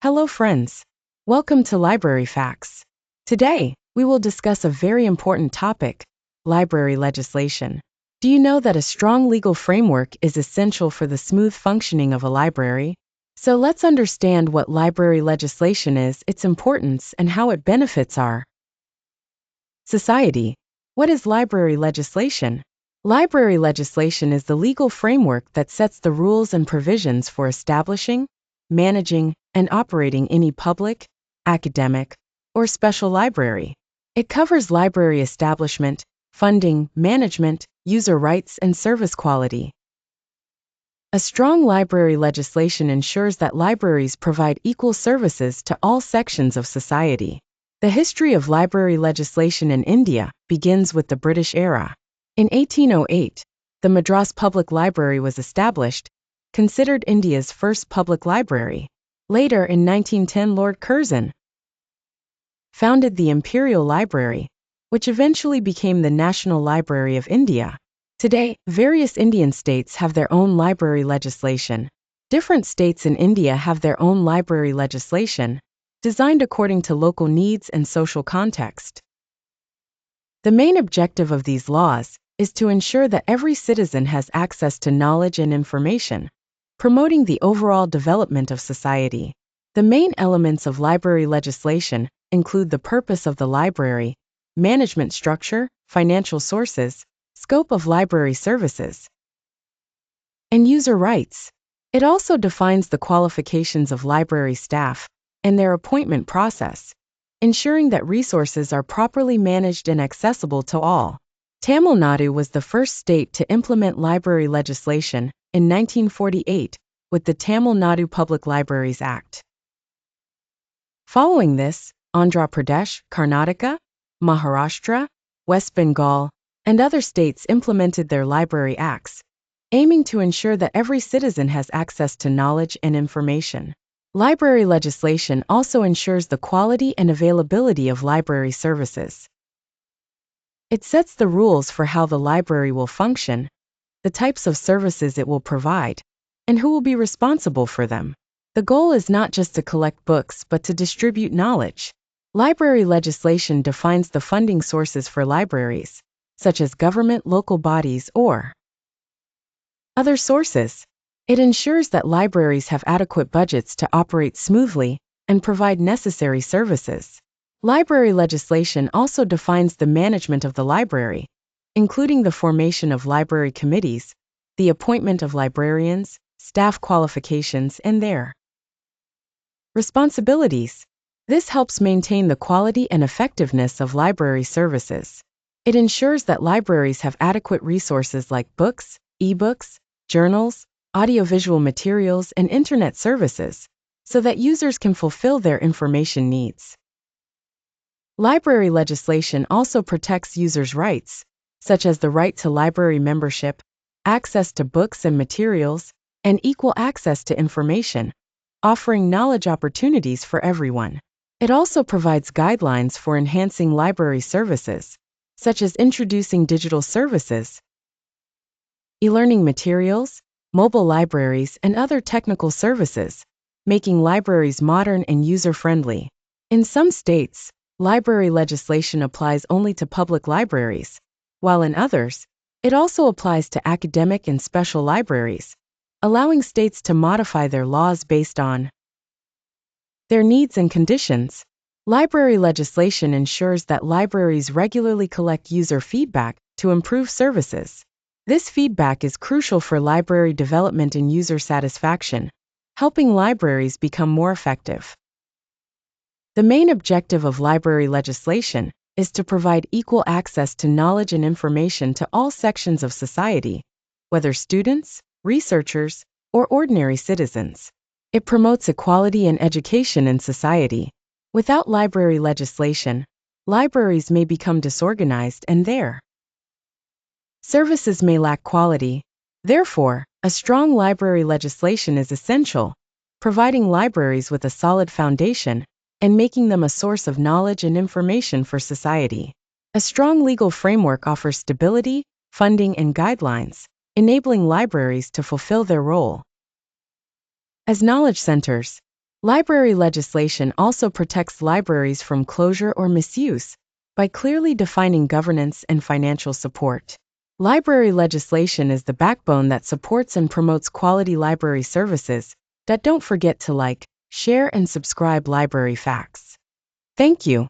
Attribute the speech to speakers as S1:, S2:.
S1: Hello friends. Welcome to Library Facts. Today, we will discuss a very important topic, library legislation. Do you know that a strong legal framework is essential for the smooth functioning of a library? So let's understand what library legislation is, its importance, and how it benefits our society. What is library legislation? Library legislation is the legal framework that sets the rules and provisions for establishing, managing, and operating any public, academic, or special library. It covers library establishment, funding, management, user rights, and service quality. A strong library legislation ensures that libraries provide equal services to all sections of society. The history of library legislation in India begins with the British era. In 1808, the Madras Public Library was established, considered India's first public library. Later in 1910, Lord Curzon founded the Imperial Library, which eventually became the National Library of India. Today, various Indian states have their own library legislation. Different states in India have their own library legislation, designed according to local needs and social context. The main objective of these laws is to ensure that every citizen has access to knowledge and information, promoting the overall development of society. The main elements of library legislation include the purpose of the library, management structure, financial sources, scope of library services, and user rights. It also defines the qualifications of library staff and their appointment process, ensuring that resources are properly managed and accessible to all. Tamil Nadu was the first state to implement library legislation in 1948 with the Tamil Nadu Public Libraries Act. Following this, Andhra Pradesh, Karnataka, Maharashtra, West Bengal, and other states implemented their library acts, aiming to ensure that every citizen has access to knowledge and information. Library legislation also ensures the quality and availability of library services. It sets the rules for how the library will function, the types of services it will provide, and who will be responsible for them. The goal is not just to collect books but to distribute knowledge. Library legislation defines the funding sources for libraries, such as government, local bodies, or other sources. It ensures that libraries have adequate budgets to operate smoothly and provide necessary services. Library legislation also defines the management of the library, including the formation of library committees, the appointment of librarians, staff qualifications, and their responsibilities. This helps maintain the quality and effectiveness of library services. It ensures that libraries have adequate resources like books, e-books, journals, audiovisual materials, and internet services, so that users can fulfill their information needs. Library legislation also protects users' rights, such as the right to library membership, access to books and materials, and equal access to information, offering knowledge opportunities for everyone. It also provides guidelines for enhancing library services, such as introducing digital services, e-learning materials, mobile libraries, and other technical services, making libraries modern and user-friendly. In some states, library legislation applies only to public libraries, while in others, it also applies to academic and special libraries, allowing states to modify their laws based on their needs and conditions. Library legislation ensures that libraries regularly collect user feedback to improve services. This feedback is crucial for library development and user satisfaction, helping libraries become more effective. The main objective of library legislation is to provide equal access to knowledge and information to all sections of society, whether students, researchers, or ordinary citizens. It promotes equality and education in society. Without library legislation, libraries may become disorganized and their services may lack quality. Therefore, a strong library legislation is essential, providing libraries with a solid foundation and making them a source of knowledge and information for society. A strong legal framework offers stability, funding, and guidelines, enabling libraries to fulfill their role as knowledge centers. Library legislation also protects libraries from closure or misuse by clearly defining governance and financial support. Library legislation is the backbone that supports and promotes quality library services. Don't forget to like, share, and subscribe Library Facts. Thank you.